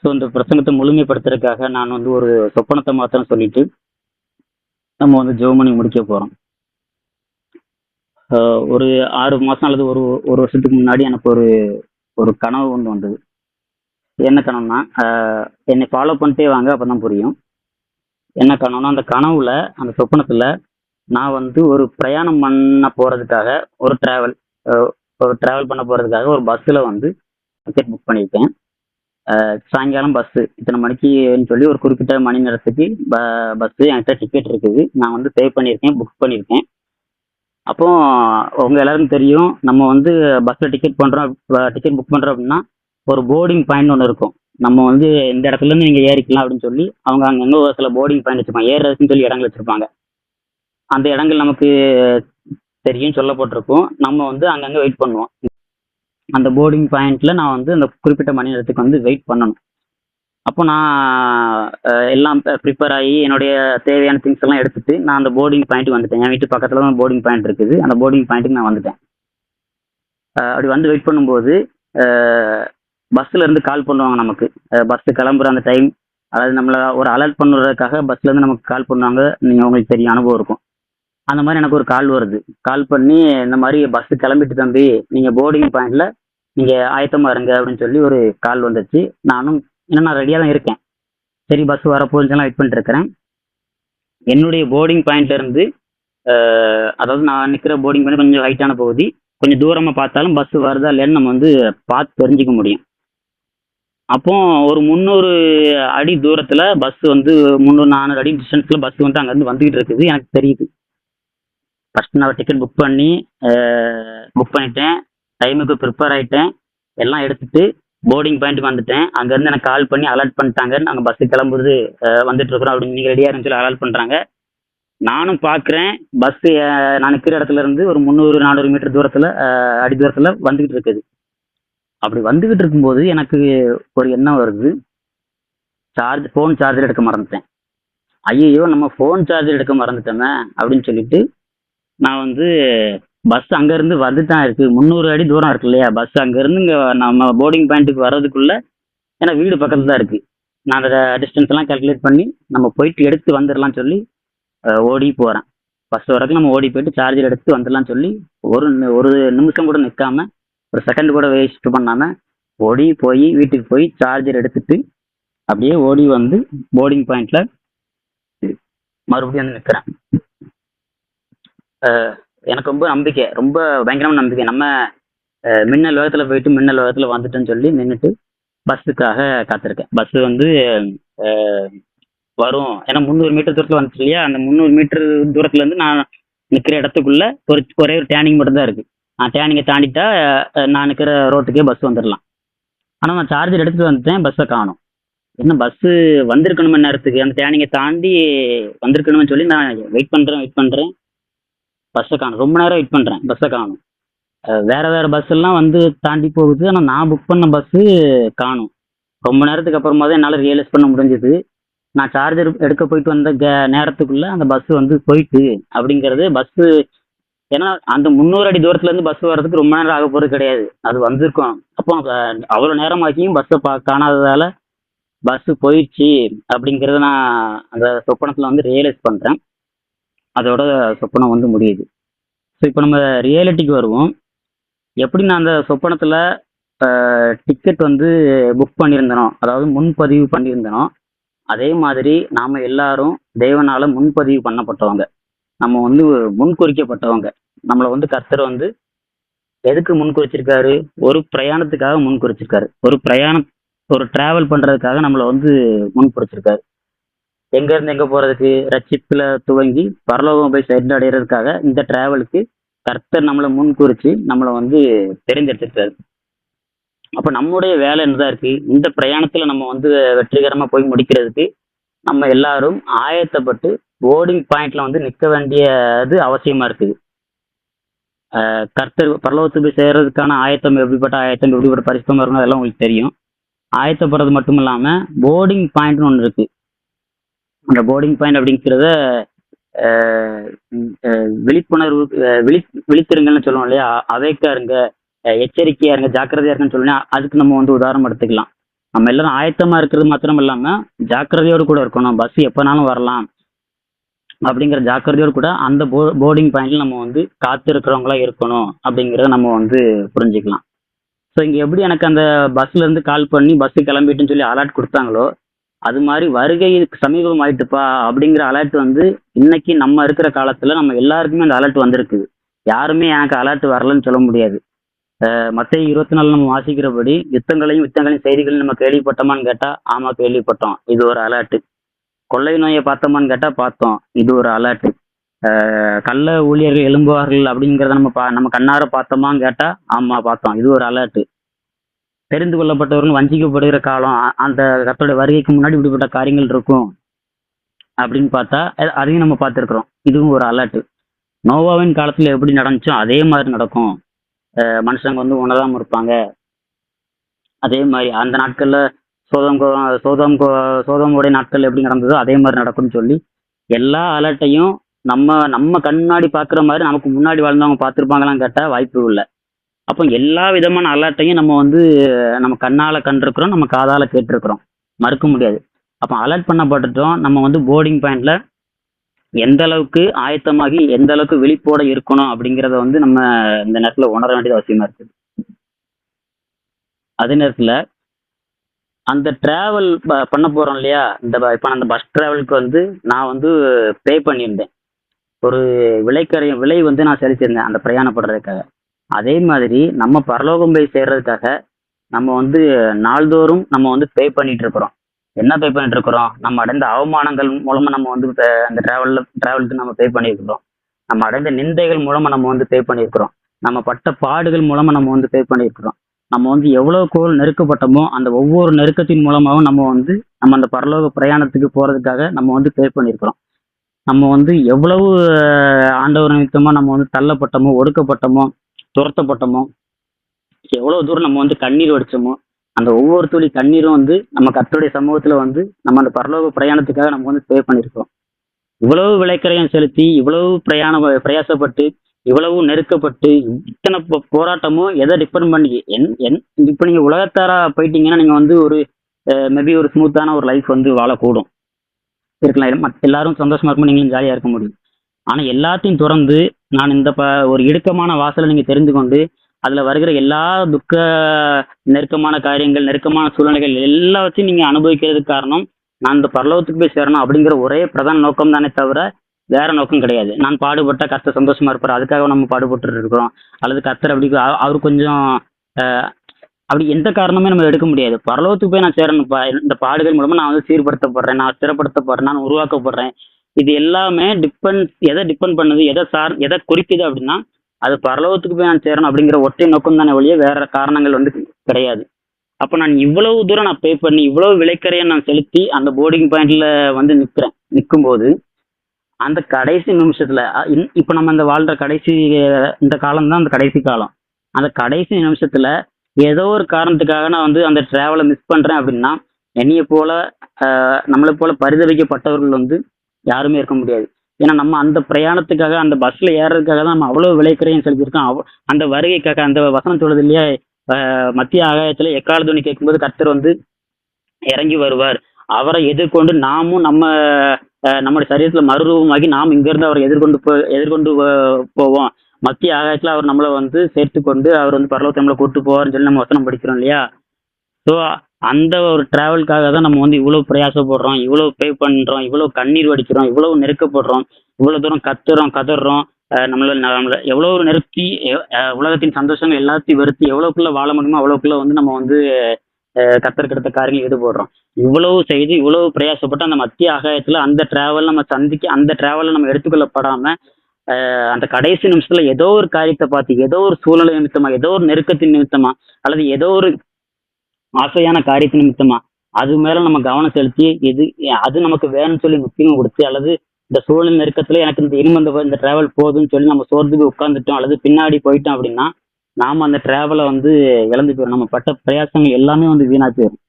So இந்த பிரசங்கத்தை முழுமைப்படுத்துறதுக்காக நான் வந்து ஒரு சொப்பனத்தை மாத்திரம் சொல்லிட்டு நம்ம வந்து ஜெபம் பண்ணி முடிக்க போறோம். ஒரு 6 மாசம் அல்லது ஒரு ஒரு வருஷத்துக்கு முன்னாடி எனக்கு ஒரு ஒரு கனவு ஒன்று வந்தது. என்ன கனவுனா, என்னை ஃபாலோ பண்ணிட்டே வாங்க, அப்பதான் புரியும். என்ன கனவுனா, அந்த கனவுல அந்த சொப்பனத்துல நான் வந்து ஒரு பிரயாணம் பண்ண போறதுக்காக ஒரு டிராவல் பண்ண போறதுக்காக ஒரு பஸ்ல வந்து டிக்கெட் புக் பண்ணியிருக்கேன். சாயங்காலம் பஸ் இத்தனை மணிக்குன்னு சொல்லி ஒரு குறிப்பிட்ட மணி நேரத்துக்கு பஸ் என்கிட்ட டிக்கெட் இருக்குது. நான் வந்து சேவ் பண்ணியிருக்கேன், புக் பண்ணியிருக்கேன். அப்போ உங்க எல்லாருக்கும் தெரியும், நம்ம வந்து பஸ்ல டிக்கெட் புக் பண்றோம் அப்படின்னா ஒரு போர்டிங் பாயிண்ட் ஒன்று இருக்கும். நம்ம வந்து இந்த இடத்துல இருந்து நீங்க ஏறிக்கலாம் அப்படின்னு சொல்லி அவங்க அங்கங்க ஒரு சில போர்டிங் பாயிண்ட் வச்சிருப்பாங்க, ஏறுறதுக்குன்னு சொல்லி இடங்கள் வச்சிருப்பாங்க. அந்த இடங்கள் நமக்கு தெரியும், சொல்லப்பட்டிருக்கும். நம்ம வந்து அங்கங்க வெயிட் பண்ணுவோம். அந்த போர்டிங் பாயிண்ட்ல நான் வந்து அந்த குறிப்பிட்ட மணி நேரத்துக்கு வந்து வெயிட் பண்ணணும். அப்போ நான் எல்லாம் ப்ரிப்பேர் ஆகி என்னுடைய தேவையான திங்ஸ் எல்லாம் எடுத்துட்டு நான் அந்த போர்டிங் பாயிண்ட்டுக்கு வந்துட்டேன். என் வீட்டு பக்கத்துல தான் போர்டிங் பாயிண்ட் இருக்குது. அந்த போர்டிங் பாயிண்ட்டுக்கு நான் வந்துட்டேன். அப்படி வந்து வெயிட் பண்ணும்போது பஸ்ல இருந்து கால் பண்ணுவாங்க நமக்கு. பஸ் கிளம்புற அந்த டைம், அதாவது நம்மளை ஒரு அலர்ட் பண்ணுறதுக்காக பஸ்ல இருந்து நமக்கு கால் பண்ணுவாங்க. உங்களுக்கு தெரியும், அனுபவம் இருக்கும். அந்த மாதிரி எனக்கு ஒரு கால் வருது. கால் பண்ணி இந்த மாதிரி பஸ் கிளம்பிட்டு தம்பி, நீங்க போர்டிங் பாயிண்ட்ல நீங்க ஆயத்தமா இருங்க அப்படின்னு சொல்லி ஒரு கால் வந்துச்சு. நானும் நான் ரெடியாக தான் இருக்கேன். சரி, பஸ் வரப்போகுதுன்னு வெயிட் பண்ணிட்டு இருக்கிறேன். என்னுடைய போர்டிங் பாயிண்ட்ல இருந்து அதாவது நான் நிற்கிற போர்டிங் பாயிண்ட் கொஞ்சம் ஹைட்டான பகுதி. கொஞ்சம் தூரமா பார்த்தாலும் பஸ் வருதா இல்லைன்னு நம்ம வந்து பார்த்து தெரிஞ்சுக்க முடியும். அப்போ ஒரு 300 அடி தூரத்துல பஸ் வந்து 300-400 அடி டிஸ்டன்ஸ்ல பஸ் வந்து அங்கேருந்து வந்துகிட்டு இருக்குது. எனக்கு தெரியுது. ஃபர்ஸ்ட் நான் டிக்கெட் புக் பண்ணிட்டேன். டைமுக்கு ப்ரிப்பேர் ஆகிட்டேன். எல்லாம் எடுத்துட்டு போர்டிங் பாயிண்ட்டுக்கு வந்துட்டேன். அங்கேருந்து எனக்கு கால் பண்ணி அலர்ட் பண்ணிட்டாங்க, நாங்கள் பஸ்ஸு கிளம்புறது வந்துட்டு இருக்கிறோம் அப்படின்னு, நீங்கள் ரெடியாக இருந்துச்சு அலர்ட் பண்ணுறாங்க. நானும் பார்க்குறேன், பஸ்ஸு நான் நிற்கிற இடத்துல இருந்து ஒரு 300-400 மீட்டர் தூரத்தில் அடி தூரத்தில் வந்துக்கிட்டு இருக்குது. அப்படி வந்துக்கிட்டு இருக்கும்போது எனக்கு ஒரு எண்ணம் வருது, ஃபோன் சார்ஜர் எடுக்க மறந்துட்டேன். ஐயோ, நம்ம ஃபோன் சார்ஜர் எடுக்க மறந்துட்டோமே அப்படின்னு சொல்லிட்டு நான் வந்து பஸ் அங்கேருந்து வந்துதான் இருக்கு. 300 அடி தூரம் இருக்கு இல்லையா பஸ் அங்கேருந்து இங்கே நம்ம போர்டிங் பாயிண்ட்டுக்கு வர்றதுக்குள்ள ஏன்னா வீடு பக்கத்தில் தான் இருக்கு. நான் அந்த டிஸ்டன்ஸ் எல்லாம் கால்குலேட் பண்ணி நம்ம போயிட்டு எடுத்து வந்துடலாம்னு சொல்லி ஓடி போகிறேன். பஸ் வரைக்கும் நம்ம ஓடி போயிட்டு சார்ஜர் எடுத்து வந்துடலாம்னு சொல்லி ஒரு நிமிஷம் கூட நிற்காம, ஒரு செகண்ட் கூட வேஸ்ட் பண்ணாம ஓடி போய் வீட்டுக்கு போய் சார்ஜர் எடுத்துட்டு அப்படியே ஓடி வந்து போர்டிங் பாயிண்ட்ல மறுபடியும் வந்து நிற்கிறேன். எனக்கு ரொம்ப நம்பிக்கை, ரொம்ப பயங்கரமான நம்பிக்கை. நம்ம மின்னல் வேகத்தில் போயிட்டு மின்னல் வேகத்தில் வந்துட்டேன்னு சொல்லி நின்றுட்டு பஸ்ஸுக்காக காத்திருக்கேன். பஸ்ஸு வந்து வரும். ஏன்னா 300 மீட்டர் தூரத்தில் வந்துச்சு இல்லையா, அந்த 300 மீட்டர் தூரத்துலேருந்து நான் நிற்கிற இடத்துக்குள்ள ஒரே ஒரு டேர்னிங் மட்டும்தான் இருக்குது. நான் டேர்னிங்கை தாண்டிட்டா நான் நிற்கிற ரோட்டுக்கே பஸ் வந்துடலாம். ஆனால் நான் சார்ஜர் எடுத்துகிட்டு வந்துட்டேன், பஸ்ஸை காணும். என்ன பஸ்ஸு வந்திருக்கணுமே நேரத்துக்கு, அந்த டேர்னிங்கை தாண்டி வந்திருக்கணும்னு சொல்லி நான் வெயிட் பண்ணுறேன். பஸ்ஸை காணும். ரொம்ப நேரம் வெயிட் பண்ணுறேன், பஸ்ஸை காணும். வேறு பஸ் எல்லாம் வந்து தாண்டி போகுது. ஆனால் நான் புக் பண்ண பஸ்ஸு காணும். ரொம்ப நேரத்துக்கு அப்புறமா தான் என்னால் ரியலைஸ் பண்ண முடிஞ்சது, நான் சார்ஜர் எடுக்க போயிட்டு வந்த நேரத்துக்குள்ளே அந்த பஸ்ஸு வந்து போயிட்டு அப்படிங்கிறது. பஸ்ஸு ஏன்னா அந்த 300 அடி தூரத்துலேருந்து பஸ் வர்றதுக்கு ரொம்ப நேரம் ஆக போகிறது கிடையாது, அது வந்திருக்கும். அப்போ அவ்வளோ நேரமாக்கியும் பஸ்ஸை காணாததால் பஸ்ஸு போயிடுச்சு அப்படிங்கிறத நான் அந்த சொப்பனத்தில் வந்து ரியலைஸ் பண்ணுறேன். அதோட சொப்பனம் வந்து முடியுது. ஸோ இப்போ நம்ம ரியாலிட்டிக்கு வருவோம். எப்படி நான் அந்த சொப்பனத்தில் டிக்கெட் வந்து புக் பண்ணியிருந்தனோ, அதாவது முன்பதிவு பண்ணியிருந்தனோ, அதே மாதிரி நாம் எல்லாரும் தேவனால் முன்பதிவு பண்ணப்பட்டவங்க. நம்ம வந்து முன்குறிக்கப்பட்டவங்க. நம்மளை வந்து கர்த்தர் வந்து எதுக்கு முன்குறிச்சிருக்காரு? ஒரு பிரயாணத்துக்காக முன்குறிச்சிருக்காரு. ஒரு டிராவல் பண்ணுறதுக்காக நம்மளை வந்து முன்குறிச்சிருக்காரு. எங்கேருந்து எங்கே போகிறதுக்கு? ரட்சிப்பில் துவங்கி பரலோகம் போய் சென்றடைகிறதுக்காக இந்த டிராவலுக்கு கர்த்தர் நம்மளை முன்குறிச்சு நம்மளை வந்து தெரிந்தெடுத்திருக்காரு. அப்போ நம்முடைய வேலை என்னதான் இருக்கு? இந்த பிரயாணத்தில் நம்ம வந்து வெற்றிகரமாக போய் முடிக்கிறதுக்கு நம்ம எல்லாரும் ஆயத்தப்பட்டு போர்டிங் பாயிண்ட்ல வந்து நிற்க வேண்டியது அவசியமா இருக்குது. கர்த்தர் பரலோகத்துக்கு போய் சேர்றதுக்கான ஆயத்தம் எப்படிப்பட்ட பரிசுத்தம் இருக்கணும், அதெல்லாம் உங்களுக்கு தெரியும். ஆயத்தப்படுறது மட்டும் இல்லாமல் போர்டிங் பாயிண்ட்னு ஒன்று இருக்கு. அந்த போர்டிங் பாயிண்ட் அப்படிங்கிறத விழிப்புணர்வு விழித்திருங்கன்னு சொல்லுவோம் இல்லையா, அவேக்கா இருங்க, எச்சரிக்கையா இருங்க, ஜாக்கிரதையா இருக்குன்னு சொல்லுங்க. அதுக்கு நம்ம வந்து உதாரணம் எடுத்துக்கலாம். நம்ம எல்லாரும் ஆயத்தமா இருக்கிறது மாத்திரம் இல்லாம ஜாக்கிரதையோடு கூட இருக்கணும். பஸ் எப்பனாலும் வரலாம் அப்படிங்கிற ஜாக்கிரதையோடு கூட அந்த போர்டிங் பாயிண்ட்ல நம்ம வந்து காத்து இருக்கிறவங்களா இருக்கணும் அப்படிங்கிறத நம்ம வந்து புரிஞ்சுக்கலாம். ஸோ இங்க எப்படி எனக்கு அந்த பஸ்ல இருந்து கால் பண்ணி பஸ் கிளம்பிட்டுன்னு சொல்லி அலர்ட் கொடுத்தாங்களோ, அது மாதிரி வருகை சமீபம் ஆயிட்டுப்பா அப்படிங்கிற அலர்ட் வந்து இன்னைக்கு நம்ம இருக்கிற காலத்துல நம்ம எல்லாருக்குமே அந்த அலர்ட் வந்திருக்குது. யாருமே எனக்கு அலர்ட் வரலன்னு சொல்ல முடியாது. மத்திய 24 நம்ம வாசிக்கிறபடி யுத்தங்களையும் செய்திகளையும் நம்ம கேள்விப்பட்டோமான்னு கேட்டா ஆமா கேள்விப்பட்டோம், இது ஒரு அலர்ட். கொள்ளை நோயை பார்த்தோமான்னு கேட்டா பார்த்தோம், இது ஒரு அலர்ட். கள்ள ஊழியர்கள் எழும்புவார்கள் அப்படிங்கிறத நம்ம கண்ணார பார்த்தோமான்னு கேட்டா ஆமா பார்த்தோம், இது ஒரு அலர்ட். தெரிந்து கொள்ளப்பட்டவர்கள் வஞ்சிக்கப்படுகிற காலம், அந்த கர்த்தருடைய வருகைக்கு முன்னாடி இப்படிப்பட்ட காரியங்கள் இருக்கும் அப்படின்னு பார்த்தா அதையும் நம்ம பார்த்துருக்குறோம், இதுவும் ஒரு அலர்ட். நோவாவின் காலத்துல எப்படி நடந்துச்சோ அதே மாதிரி நடக்கும். மனுஷங்க வந்து உணராம இருப்பாங்க. அதே மாதிரி அந்த நாட்கள்ல சோதோமுடைய நாட்கள் எப்படி நடந்ததோ அதே மாதிரி நடக்கும்னு சொல்லி எல்லா அலர்ட்டையும் நம்ம கண்ணாடி பாக்குற மாதிரி நமக்கு முன்னாடி வாழ்ந்தவங்க பார்த்துருப்பாங்களான்னு கேட்டா வாய்ப்பு இல்லை. அப்போ எல்லா விதமான அலர்ட்டையும் நம்ம வந்து நம்ம கண்ணால கண்டிருக்கிறோம், நம்ம காதால கேட்டிருக்கிறோம், மறுக்க முடியாது. அப்போ அலர்ட் பண்ணப்பட்டுட்டோம். நம்ம வந்து போர்டிங் பாயிண்ட்ல எந்த அளவுக்கு ஆயத்தமாகி எந்த அளவுக்கு விழிப்போட இருக்கணும் அப்படிங்கிறத வந்து நம்ம இந்த நேரத்துல உணர வேண்டியது அவசியமா இருக்கு. அதே நேரத்துல அந்த டிராவல் பண்ண போறோம் இல்லையா, இப்ப அந்த பஸ் டிராவலுக்கு வந்து நான் வந்து பே பண்ணியிருந்தேன். ஒரு விலை வந்து நான் செலுத்தியிருந்தேன் அந்த பிரயாணப்படுறதுக்காக. அதே மாதிரி நம்ம பரலோகம் போய் சேர்றதுக்காக நம்ம வந்து நாள்தோறும் நம்ம வந்து பே பண்ணிட்டு இருக்கிறோம். என்ன பே பண்ணிட்டு இருக்கிறோம்? நம்ம அடைந்த அவமானங்கள் மூலமா நம்ம வந்து அந்த டிராவலுக்கு நம்ம பே பண்ணியிருக்கிறோம். நம்ம அடைந்த நிந்தைகள் மூலமா நம்ம வந்து பே பண்ணியிருக்கிறோம். நம்ம பட்ட பாடுகள் மூலமா நம்ம வந்து பே பண்ணியிருக்கிறோம். நம்ம வந்து எவ்வளவுக்கு நெருக்கப்பட்டோமோ அந்த ஒவ்வொரு நெருக்கத்தின் மூலமாகவும் நம்ம அந்த பரலோக பிரயாணத்துக்கு போறதுக்காக நம்ம வந்து பே பண்ணியிருக்கிறோம். நம்ம வந்து எவ்வளவு ஆண்டவர் நிமித்தமா நம்ம வந்து தள்ளப்பட்டோமோ, ஒடுக்கப்பட்டோமோ, துரத்தப்பட்டோமோ, எவ்வளவு தூரம் நம்ம வந்து கண்ணீர் வடிச்சோமோ, அந்த ஒவ்வொரு துளி கண்ணீரும் வந்து நம்ம கர்த்தருடைய சமூகத்துல வந்து நம்ம அந்த பரலோக பிரயாணத்துக்காக நம்ம வந்து பே பண்ணியிருக்கிறோம். இவ்வளவு விலைக்கரையம் செலுத்தி, இவ்வளவு பிரயாசப்பட்டு, இவ்வளவு நெருக்கப்பட்டு, இத்தனை போராட்டமும் எதை டிபெண்ட் பண்ணி இப்போ நீங்க உலகத்தாரா போயிட்டீங்கன்னா நீங்க வந்து ஒரு மேபி ஒரு ஸ்மூத்தான ஒரு லைஃப் வந்து வாழக்கூடும், இருக்கலாம். எல்லாரும் சந்தோஷமா இருக்கும், நீங்களும் ஜாலியா இருக்க முடியும். ஆனா எல்லாத்தையும் துறந்து நான் இந்த ஒரு இடுக்கமான வாசலை நீங்க தெரிந்து கொண்டு அதுல வருகிற எல்லா துக்க நெருக்கமான காரியங்கள், நெருக்கமான சூழ்நிலைகள் எல்லாத்தையும் நீங்க அனுபவிக்கிறதுக்கு காரணம் நான் இந்த பரலோகத்துக்கு போய் சேரணும் அப்படிங்கிற ஒரே பிரதான நோக்கம் தானே தவிர வேற நோக்கம் கிடையாது. நான் பாடுபட்ட கர்த்தர் சந்தோஷமா இருப்பார் அதுக்காக நம்ம பாடுபட்டு இருக்கிறோம், அல்லது கர்த்தர் அப்படி அவர் கொஞ்சம் அப்படி எந்த காரணமே நம்ம எடுக்க முடியாது. பரலோகத்துக்கு போய் நான் சேரணும்ப்பா, இந்த பாடுகள் மூலமா நான் வந்து சீர்படுத்தப்படுறேன், நான் ஸ்திரப்படுத்தப்படுறேன், நான் உருவாக்கப்படுறேன். இது எல்லாமே எதை டிபெண்ட் பண்ணுது, எதை குறிக்குது அப்படின்னா அது பரலோகத்துக்கு போய் நான் சேரணும் அப்படிங்கிற ஒற்றை நோக்கம் தானே ஒழிய வேற காரணங்கள் வந்து கிடையாது. அப்போ நான் இவ்வளவு தூரம் நான் பே பண்ணி இவ்வளவு விலைக்கரையை நான் செலுத்தி அந்த போர்டிங் பாயிண்ட்ல வந்து நிற்கும்போது அந்த கடைசி நிமிஷத்துல இப்போ நம்ம இந்த வாழ்ற கடைசி இந்த காலம் தான் அந்த கடைசி காலம். அந்த கடைசி நிமிஷத்துல ஏதோ ஒரு காரணத்துக்காக நான் வந்து அந்த டிராவலை மிஸ் பண்றேன் அப்படின்னா என்னைய போல நம்மளை போல பரிதவிக்கப்பட்டவர்கள் வந்து யாருமே இருக்க முடியாது. ஏன்னா நம்ம அந்த பிரயாணத்துக்காக அந்த பஸ்ல ஏறதுக்காக தான் நம்ம அவ்வளவு விலைக்கரையும் செலுத்திருக்கோம். அந்த வருகைக்காக அந்த வசனம் சொல்லுது இல்லையா, மத்திய ஆகாயத்துல எக்கால துணி கேட்கும்போது கர்த்தர் வந்து இறங்கி வருவார், அவரை எதிர்கொண்டு நாமும் நம்முடைய சரீரத்துல மறுரூபமாகி நாம் இங்கிருந்து அவரை எதிர்கொண்டு போவோம். மத்திய ஆகாயத்துல அவர் நம்மளை வந்து சேர்த்து கொண்டு அவர் வந்து பரலோகத்தை நம்மளை கூட்டு போவார்னு சொல்லி நம்ம வசனம் படிக்கிறோம் இல்லையா. ஸோ அந்த ஒரு டிராவலுக்காக தான் நம்ம வந்து இவ்வளவு பிரயாசப்படுறோம், இவ்வளவு பே பண்றோம், இவ்வளவு கண்ணீர் வடிக்கிறோம், இவ்வளவு நெருக்கப்படுறோம், இவ்வளவு தூரம் கதறோம். நம்மள எவ்வளவு நெருக்கி உலகத்தின் சந்தோஷங்கள் எல்லாத்தையும் வெறுத்து எவ்வளவுக்குள்ள வாழ முடியுமோ அவ்வளவுக்குள்ள வந்து நம்ம வந்து கத்தருக்கு எடுத்த காரியங்கள் ஈடுபடுறோம். இவ்வளவு செய்து இவ்வளவு பிரயாசப்பட்டு அந்த மத்திய ஆகாயத்துல அந்த டிராவல் நம்ம அந்த டிராவலை நம்ம எடுத்துக்கொள்ளப்படாம அந்த கடைசி நிமிஷத்துல ஏதோ ஒரு காரியத்தை பார்த்து ஏதோ ஒரு சூழ்நிலை நிமித்தமா, ஏதோ ஒரு நெருக்கத்தின் நிமித்தமா, அல்லது ஏதோ ஒரு ஆசையான காரியத்தின் நிமித்தமா அது மேல நம்ம கவனம் செலுத்தி அது நமக்கு வேணும்னு சொல்லி முக்கியம் கொடுத்து, அல்லது இந்த சூழ்நிலை நெருக்கத்துல எனக்கு இந்த டிராவல் போதுன்னு சொல்லி நம்ம சோர்ந்து போய் உட்கார்ந்துட்டோம் அல்லது பின்னாடி போயிட்டோம் அப்படின்னா நாம அந்த டிராவலை வந்து இழந்து போயிடும். நம்ம பட்ட பிரயாசங்கள் எல்லாமே வந்து வீணா போயிடும்.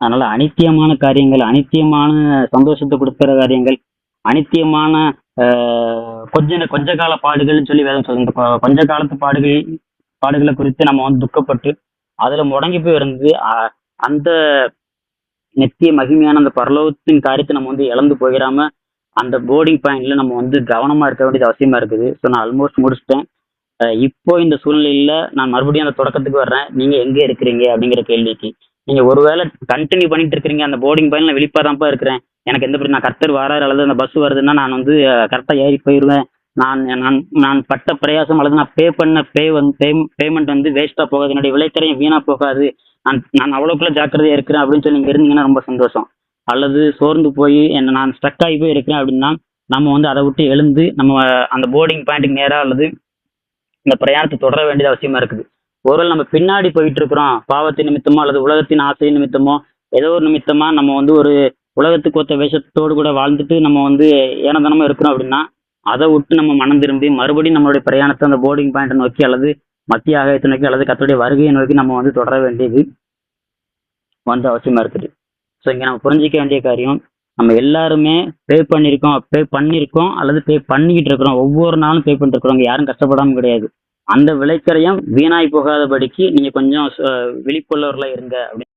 அதனால அனித்தியமான காரியங்கள், அனித்தியமான சந்தோஷத்தை கொடுக்கிற காரியங்கள், அனித்தியமான கொஞ்ச கால பாடுகள்னு சொல்லி வேதம் சொல்லுங்க. கொஞ்ச காலத்து பாடுகளை குறித்து நம்ம வந்து துக்கப்பட்டு அதுல முடங்கி போய் இருந்து அந்த நித்திய மகிமையான அந்த பரலோகத்தின் காரியத்தை நம்ம வந்து இழந்து போயிடாம அந்த போர்டிங் பாயிண்ட்ல நம்ம வந்து கவனமா இருக்க வேண்டியது அவசியமா இருக்குது. ஸோ நான் ஆல்மோஸ்ட் முடிச்சிட்டேன். இப்போ இந்த சூழ்நிலையில நான் மறுபடியும் அந்த தொடக்கத்துக்கு வர்றேன். நீங்க எங்க இருக்கிறீங்க அப்படிங்கிற கேள்விக்கு. நீங்க ஒருவேளை கண்டினியூ பண்ணிட்டு இருக்கிறீங்க அந்த போர்டிங் பாயிண்ட்ல விழிப்பாதான்ப்பா இருக்கிறேன். எனக்கு எந்த பிரச்சனை, நான் கர்த்தர் வராரு அல்லது அந்த பஸ் வருதுன்னா நான் வந்து கரெக்டா ஏறி போயிடுவேன். நான் நான் நான் பட்ட பிரயாசம் அல்லது நான் பே பண்ண பேமெண்ட் வந்து வேஸ்டா போகாது, என்னுடைய விளைத்திறன் வீணா போகாது, நான் நான் அவ்வளோக்குள்ள ஜாக்கிரதையா இருக்கிறேன் அப்படின்னு சொல்லி நீங்க இருந்தீங்கன்னா ரொம்ப சந்தோஷம். அல்லது சோர்ந்து போய் என்ன நான் ஸ்ட்ரக் ஆகி போய் இருக்கிறேன் அப்படின்னா நம்ம வந்து அதை விட்டு எழுந்து நம்ம அந்த போர்டிங் பாயிண்ட்டுக்கு நேரா அல்லது இந்த பிரயாணத்தை தொடர வேண்டியது அவசியமா இருக்குது. ஒருவேளை நம்ம பின்னாடி போயிட்டு இருக்கிறோம் பாவத்தின் நிமித்தமோ அல்லது உலகத்தின் ஆசை நிமித்தமோ ஏதோ ஒரு நிமித்தமா நம்ம வந்து ஒரு உலகத்துக்கு ஒத்த வேஷத்தோடு கூட வாழ்ந்துட்டு நம்ம வந்து ஏனதனமா இருக்கிறோம் அப்படின்னா அதை விட்டு நம்ம மனம் திரும்பி மறுபடியும் நம்மளுடைய பிரயாணத்தை அந்த போர்டிங் பாயிண்ட்டை நோக்கி அல்லது மத்திய ஆகாயத்தை நோக்கி அல்லது கர்த்தருடைய வருகையை நோக்கி நம்ம வந்து தொடர வேண்டியது வந்து அவசியமா இருக்குது. ஸோ இங்கே நம்ம புரிஞ்சிக்க வேண்டிய காரியம், நம்ம எல்லாருமே பே பண்ணியிருக்கோம் அல்லது பே பண்ணிக்கிட்டு இருக்கிறோம். ஒவ்வொரு நாளும் பே பண்ணிட்டு இருக்கிறோம். யாரும் கஷ்டப்படாம கிடையாது. அந்த விளைச்சலையும் வீணாய் போகாதபடிக்கு நீங்க கொஞ்சம் விழிப்புள்ளவர்களா இருங்க அப்படின்னு